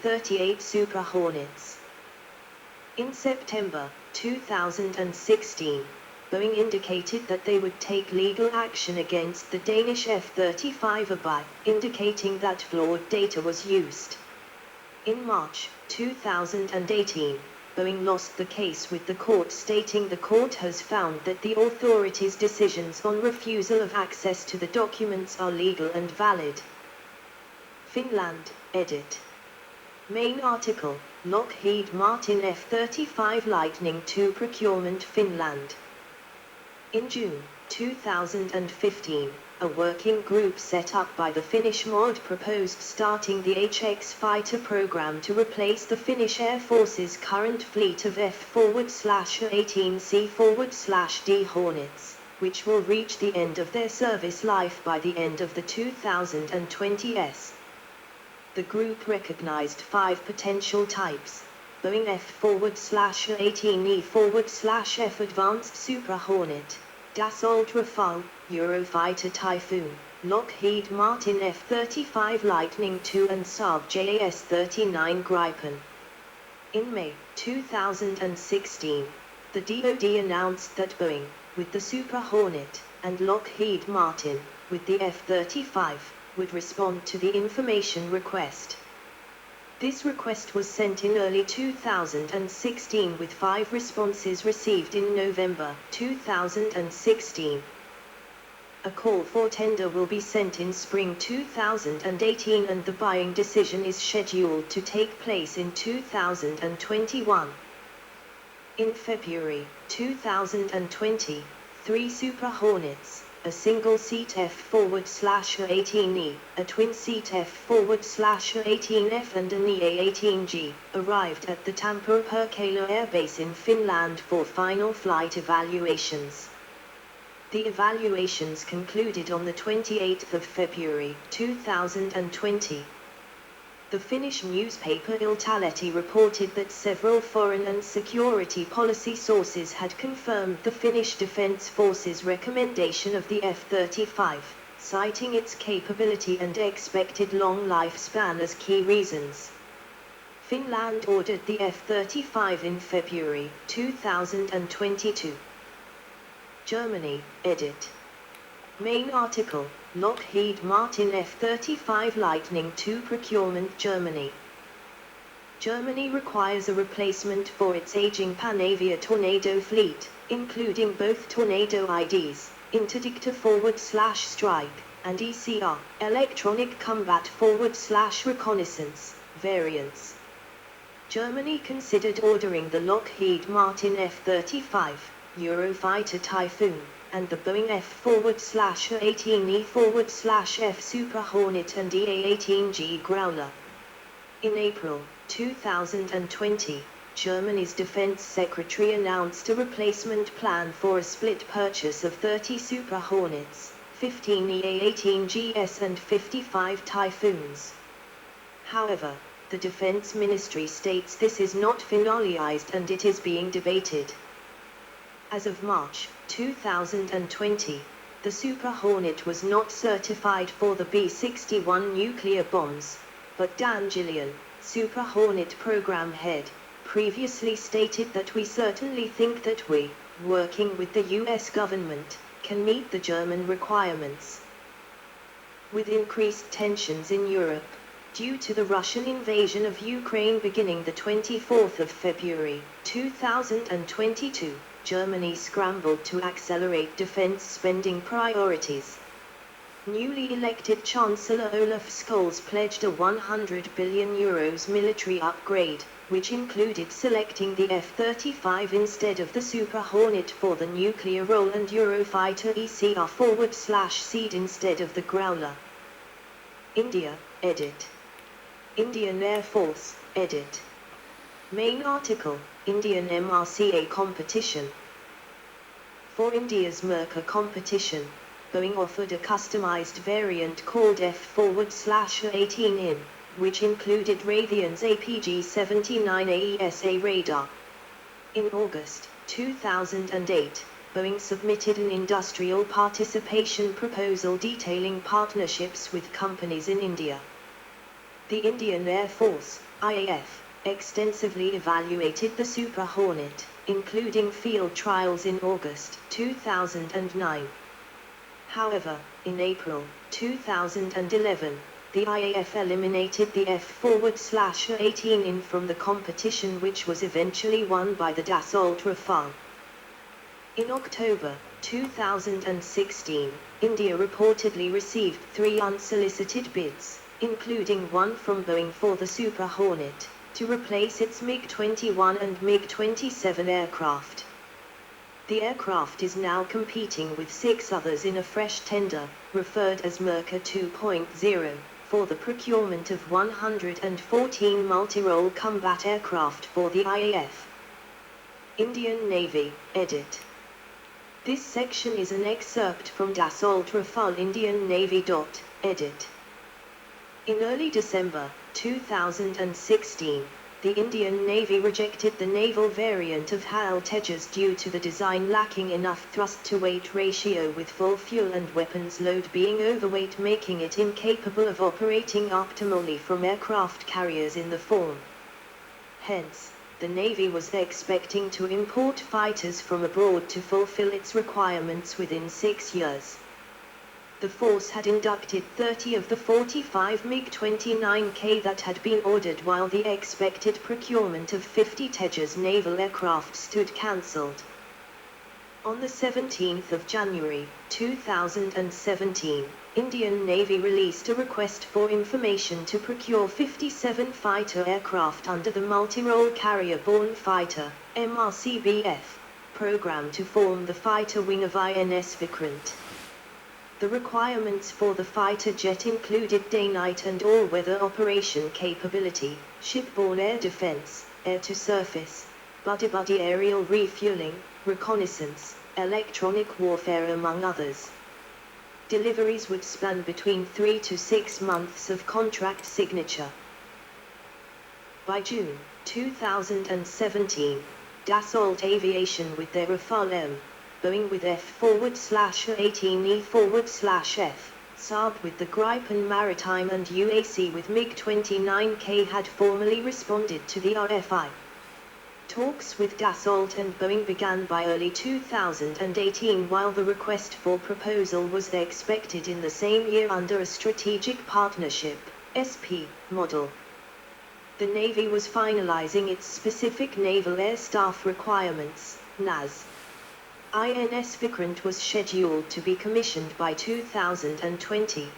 F-38 Super Hornets. In September 2016, Boeing indicated that they would take legal action against the Danish F-35 by indicating that flawed data was used. In March 2018, Boeing lost the case with the court, stating the court has found that the authority's decisions on refusal of access to the documents are legal and valid. Finland, edit. Main article, Lockheed Martin F-35 Lightning II procurement Finland. In June 2015, a working group set up by the Finnish MOD proposed starting the HX fighter program to replace the Finnish Air Force's current fleet of F-A-18C/D Hornets, which will reach the end of their service life by the end of the 2020s. The group recognized 5 potential types: Boeing F-18E/F Advanced Super Hornet, Dassault Rafale, Eurofighter Typhoon, Lockheed Martin F-35 Lightning II and Saab JAS-39 Gripen. In May 2016, the DoD announced that Boeing, with the Super Hornet, and Lockheed Martin, with the F-35, would respond to the information request. This request was sent in early 2016 with 5 responses received in November 2016. A call for tender will be sent in spring 2018 and the buying decision is scheduled to take place in 2021. In February 2020, 3 Super Hornets, a single-seat F-18E, a twin-seat F-18F and an EA-18G, arrived at the Tampere-Perkele Air Base in Finland for final flight evaluations. The evaluations concluded on the 28th of February 2020. The Finnish newspaper Iltalehti reported that several foreign and security policy sources had confirmed the Finnish Defence Force's recommendation of the F-35, citing its capability and expected long lifespan as key reasons. Finland ordered the F-35 in February 2022. Germany, edit. Main article, Lockheed Martin F-35 Lightning II procurement Germany. Germany requires a replacement for its aging Panavia Tornado fleet, including both Tornado IDs, Interdictor /Strike, and ECR, Electronic Combat /Reconnaissance, variants. Germany considered ordering the Lockheed Martin F-35, Eurofighter Typhoon, and the Boeing F-18E/F Super Hornet and EA-18G Growler. In April 2020, Germany's Defense Secretary announced a replacement plan for a split purchase of 30 Super Hornets, 15 EA-18Gs and 55 Typhoons. However, the Defense Ministry states this is not finalized and it is being debated. As of March 2020, the Super Hornet was not certified for the B-61 nuclear bombs, but Dan Gillian, Super Hornet program head, previously stated that we certainly think that we, working with the US government, can meet the German requirements. With increased tensions in Europe, due to the Russian invasion of Ukraine beginning the 24th of February 2022, Germany scrambled to accelerate defense spending priorities. Newly elected Chancellor Olaf Scholz pledged a €100 billion military upgrade, which included selecting the F-35 instead of the Super Hornet for the nuclear role and Eurofighter ECR/SEAD instead of the Growler. India, edit. Indian Air Force, edit. Main article, Indian MRCA competition. For India's Merca competition, Boeing offered a customized variant called F-18E, which included Raytheon's APG-79 AESA radar. In August 2008, Boeing submitted an industrial participation proposal detailing partnerships with companies in India. The Indian Air Force, IAF, extensively evaluated the Super Hornet, including field trials in August 2009. However, in April 2011, the IAF eliminated the F-A-18E from the competition, which was eventually won by the Dassault Rafale. In October 2016, India reportedly received 3 unsolicited bids, including one from Boeing for the Super Hornet, to replace its MiG-21 and MiG-27 aircraft. The aircraft is now competing with 6 others in a fresh tender, referred as Merca 2.0, for the procurement of 114 multi-role combat aircraft for the IAF. Indian Navy, edit. This section is an excerpt from Dassault Rafale Indian Navy. Edit. In early December 2016, the Indian Navy rejected the naval variant of HAL Tejas due to the design lacking enough thrust-to-weight ratio, with full fuel and weapons load being overweight, making it incapable of operating optimally from aircraft carriers in the form. Hence, the Navy was expecting to import fighters from abroad to fulfill its requirements within 6 years. The force had inducted 30 of the 45 MiG-29K that had been ordered, while the expected procurement of 50 Tejas naval aircraft stood cancelled. On the 17th of January 2017, Indian Navy released a request for information to procure 57 fighter aircraft under the Multi-Role Carrier-Borne Fighter (MRCBF) program to form the fighter wing of INS Vikrant. The requirements for the fighter jet included day-night and all-weather operation capability, shipborne air defense, air-to-surface, buddy-buddy aerial refueling, reconnaissance, electronic warfare, among others. Deliveries would span between 3 to 6 months of contract signature. By June 2017, Dassault Aviation with their Rafale M, Boeing with F-A-18E/F, Saab with the Gripen Maritime and UAC with MiG-29K had formally responded to the RFI. Talks with Dassault and Boeing began by early 2018, while the request for proposal was expected in the same year under a Strategic Partnership (SP) model. The Navy was finalizing its specific Naval Air Staff requirements, NAS. INS Vikrant was scheduled to be commissioned by 2020.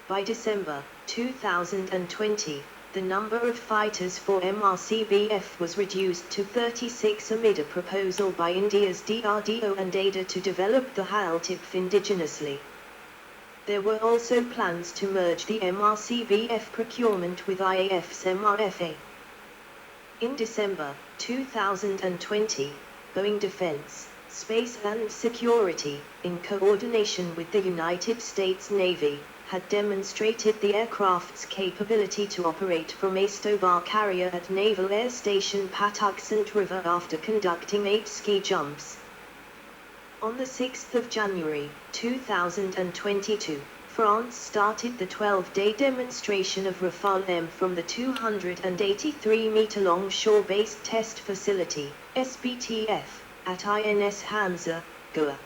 By December 2020, the number of fighters for MRCBF was reduced to 36 amid a proposal by India's DRDO and ADA to develop the HAL TIPF indigenously. There were also plans to merge the MRCBF procurement with IAF's MRFA. In December 2020, Boeing Defense, Space and Security, in coordination with the United States Navy, had demonstrated the aircraft's capability to operate from a STOVAR carrier at Naval Air Station Patuxent River after conducting 8 ski jumps. On the 6th of January 2022, France started the 12-day demonstration of Rafale M from the 283-meter-long shore-based test facility, SBTF, at INS Hansa, Goa.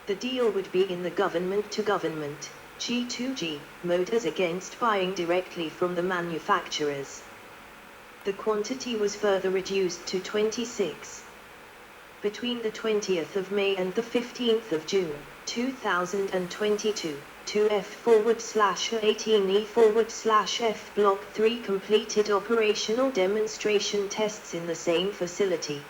The deal would be in the government-to-government, G2G, mode as against buying directly from the manufacturers. The quantity was further reduced to 26. Between the 20th of May and the 15th of June, 2022, 2 F/A-18E/F Block 3 completed operational demonstration tests in the same facility.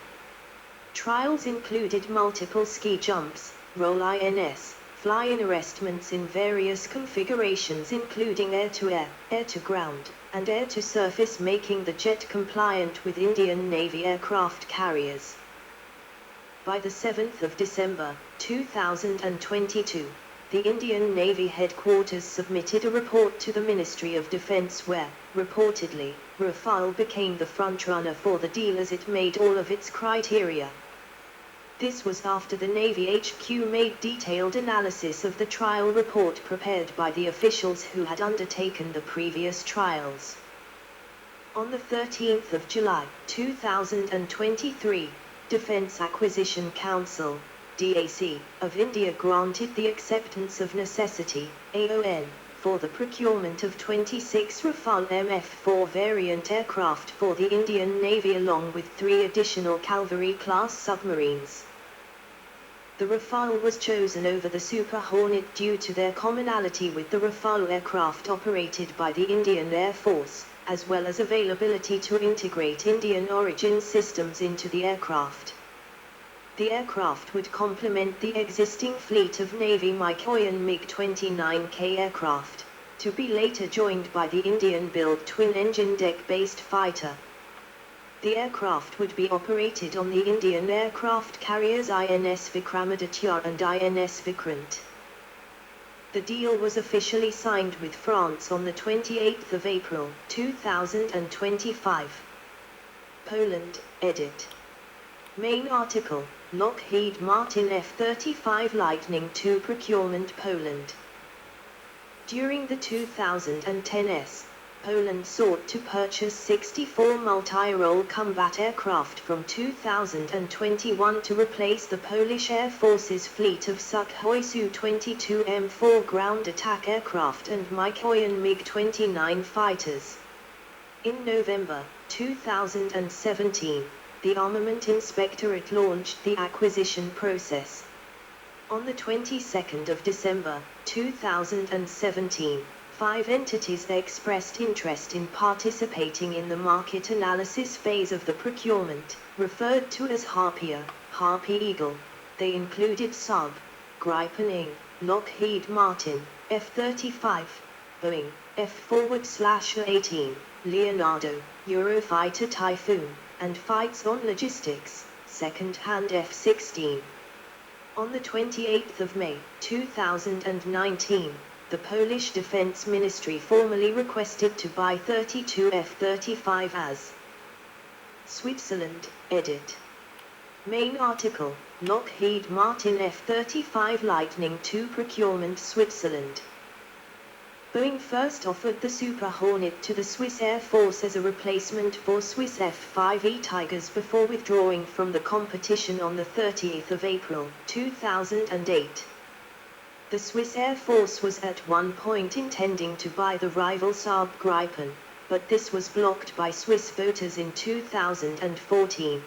Trials included multiple ski jumps, roll INS, fly-in arrestments in various configurations including air-to-air, air-to-ground, and air-to-surface, making the jet compliant with Indian Navy aircraft carriers. By the 7th of December, 2022, the Indian Navy headquarters submitted a report to the Ministry of Defense where, reportedly, Rafale became the frontrunner for the deal as it made all of its criteria. This was after the Navy HQ made detailed analysis of the trial report prepared by the officials who had undertaken the previous trials. On the 13th of July, 2023, Defence Acquisition Council, DAC, of India granted the acceptance of necessity, AON, for the procurement of 26 Rafale MF-4 variant aircraft for the Indian Navy along with 3 additional Cavalry-class submarines. The Rafale was chosen over the Super Hornet due to their commonality with the Rafale aircraft operated by the Indian Air Force, as well as availability to integrate Indian origin systems into the aircraft. The aircraft would complement the existing fleet of Navy Mikoyan MiG-29K aircraft, to be later joined by the Indian-built twin-engine deck-based fighter. The aircraft would be operated on the Indian aircraft carriers INS Vikramaditya and INS Vikrant. The deal was officially signed with France on the 28th of April, 2025. Poland, edit. Main article, Lockheed Martin F-35 Lightning II procurement Poland. During the 2010s, Poland sought to purchase 64 multi-role combat aircraft from 2021 to replace the Polish Air Force's fleet of Sukhoi Su-22 M4 ground attack aircraft and Mikoyan MiG-29 fighters. In November 2017, the Armament Inspectorate launched the acquisition process. On the 22nd of December 2017, 5 entities expressed interest in participating in the market analysis phase of the procurement, referred to as Harpy Eagle. They included Saab, Gripen Inc., Lockheed Martin, F-35, Boeing, F-A-18E, Leonardo, Eurofighter Typhoon, and Fights on Logistics, second-hand F-16. On the 28th of May, 2019, the Polish Defense Ministry formally requested to buy 32 F-35 as Switzerland, edit. Main article, Lockheed Martin F-35 Lightning II procurement Switzerland. Boeing first offered the Super Hornet to the Swiss Air Force as a replacement for Swiss F-5E Tigers before withdrawing from the competition on the 30th of April, 2008. The Swiss Air Force was at one point intending to buy the rival Saab Gripen, but this was blocked by Swiss voters in 2014.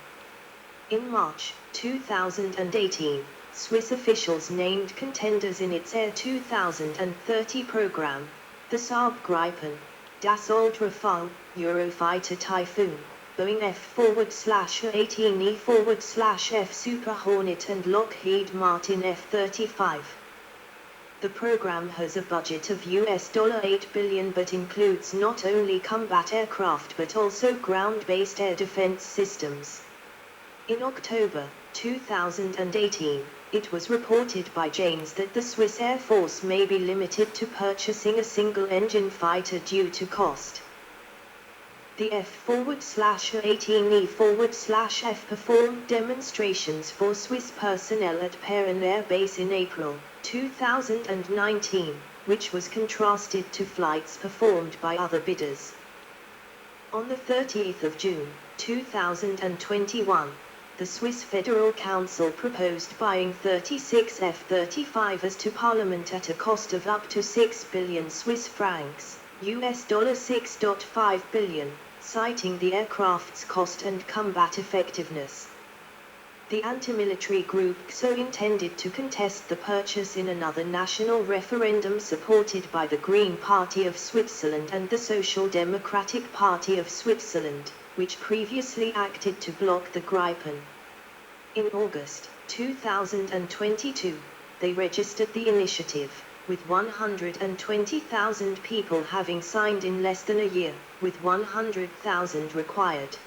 In March 2018, Swiss officials named contenders in its Air 2030 program, the Saab Gripen, Dassault Rafale, Eurofighter Typhoon, Boeing F-A-18E/F Super Hornet and Lockheed Martin F-35. The program has a budget of $8 billion but includes not only combat aircraft but also ground-based air defense systems. In October 2018, it was reported by Janes that the Swiss Air Force may be limited to purchasing a single-engine fighter due to cost. The F-A-18E/F performed demonstrations for Swiss personnel at Perrin Air Base in April 2019, which was contrasted to flights performed by other bidders. On the 30th of June 2021, the Swiss Federal Council proposed buying 36 F-35s to Parliament at a cost of up to 6 billion Swiss francs, $6.5 billion, citing the aircraft's cost and combat effectiveness. The anti-military group XO intended to contest the purchase in another national referendum supported by the Green Party of Switzerland and the Social Democratic Party of Switzerland, which previously acted to block the Gripen. In August 2022, they registered the initiative, with 120,000 people having signed in less than a year, with 100,000 required.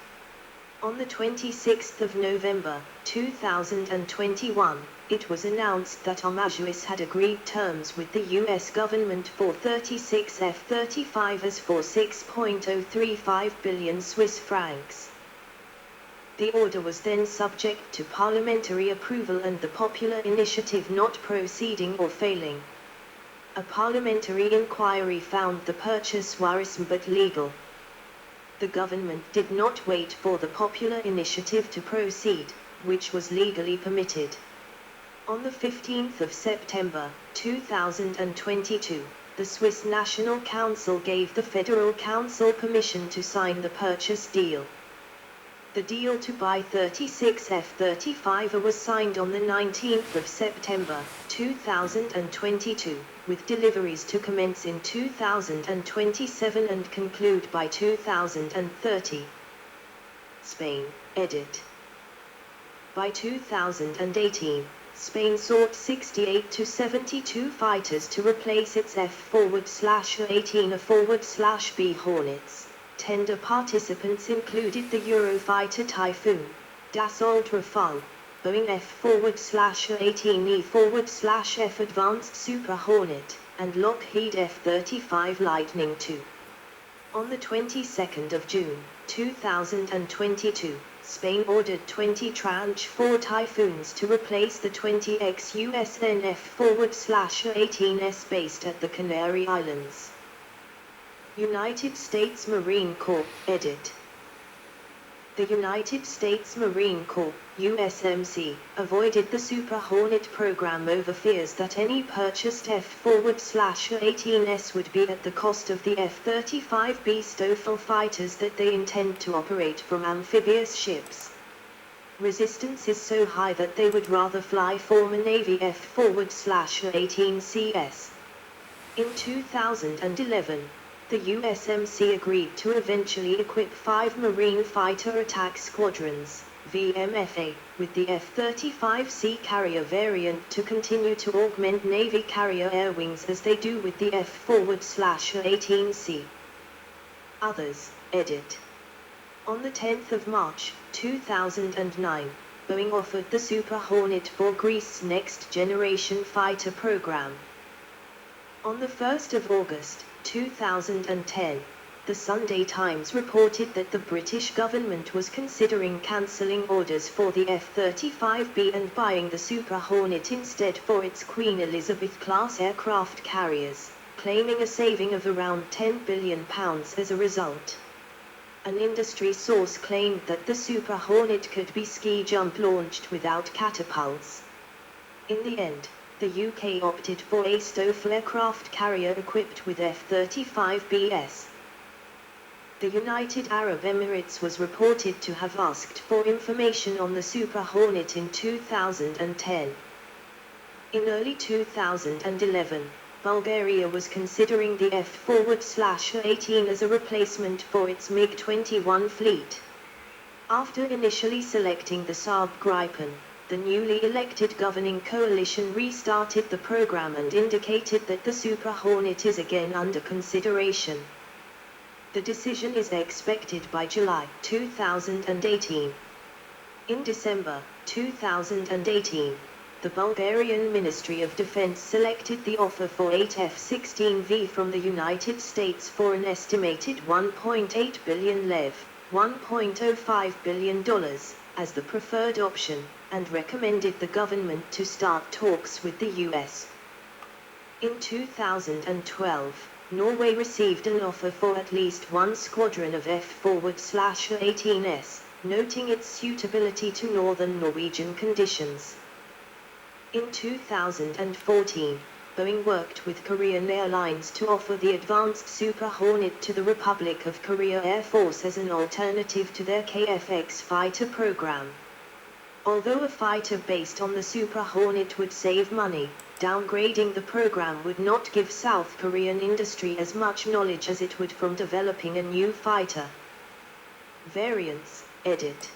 On the 26th of November 2021, it was announced that Amajuis had agreed terms with the US government for 36 F-35s for 6.035 billion Swiss francs. The order was then subject to parliamentary approval and the popular initiative not proceeding or failing. A parliamentary inquiry found the purchase worrisome but legal. The government did not wait for the popular initiative to proceed, which was legally permitted. On the 15th of September, 2022, the Swiss National Council gave the Federal Council permission to sign the purchase deal. The deal to buy 36 F-35 was signed on the 19th of September, 2022, with deliveries to commence in 2027 and conclude by 2030. Spain, edit. By 2018, Spain sought 68 to 72 fighters to replace its F-A-18E/B Hornets. Tender participants included the Eurofighter Typhoon, Dassault Rafale, Boeing F-A-18E/F Advanced Super Hornet, and Lockheed F-35 Lightning II. On the 22nd of June, 2022, Spain ordered 20 Tranche 4 Typhoons to replace the 20 ex-USN F-A-18S based at the Canary Islands. United States Marine Corps, edit. The United States Marine Corps, USMC, avoided the Super Hornet program over fears that any purchased F-A-18S would be at the cost of the F-35B STOFL fighters that they intend to operate from amphibious ships. Resistance is so high that they would rather fly former Navy F-A-18CS. In 2011, the USMC agreed to eventually equip 5 Marine Fighter Attack Squadrons, VMFA, with the F-35C carrier variant to continue to augment Navy carrier air wings as they do with the F-A-18C. Others, edit. On the 10th of March, 2009, Boeing offered the Super Hornet for Greece's next generation fighter program. On the 1st of August, 2010, the Sunday Times reported that the British government was considering cancelling orders for the F-35B and buying the Super Hornet instead for its Queen Elizabeth-class aircraft carriers, claiming a saving of around £10 billion as a result. An industry source claimed that the Super Hornet could be ski-jump launched without catapults. In the end, the UK opted for a STOFL aircraft carrier equipped with F-35Bs. The United Arab Emirates was reported to have asked for information on the Super Hornet in 2010. In early 2011, Bulgaria was considering the F-A-18 as a replacement for its MiG-21 fleet. After initially selecting the Saab Gripen, the newly elected governing coalition restarted the program and indicated that the Super Hornet is again under consideration. The decision is expected by July 2018. In December 2018, the Bulgarian Ministry of Defense selected the offer for 8 F-16V from the United States for an estimated $1.8 billion lev, $1.05 billion, as the preferred option, and recommended the government to start talks with the US. In 2012, Norway received an offer for at least one squadron of F-A-18S, noting its suitability to northern Norwegian conditions. In 2014, Boeing worked with Korean Airlines to offer the advanced Super Hornet to the Republic of Korea Air Force as an alternative to their KF-X fighter program. Although a fighter based on the Super Hornet would save money, downgrading the program would not give South Korean industry as much knowledge as it would from developing a new fighter. Variants, edit.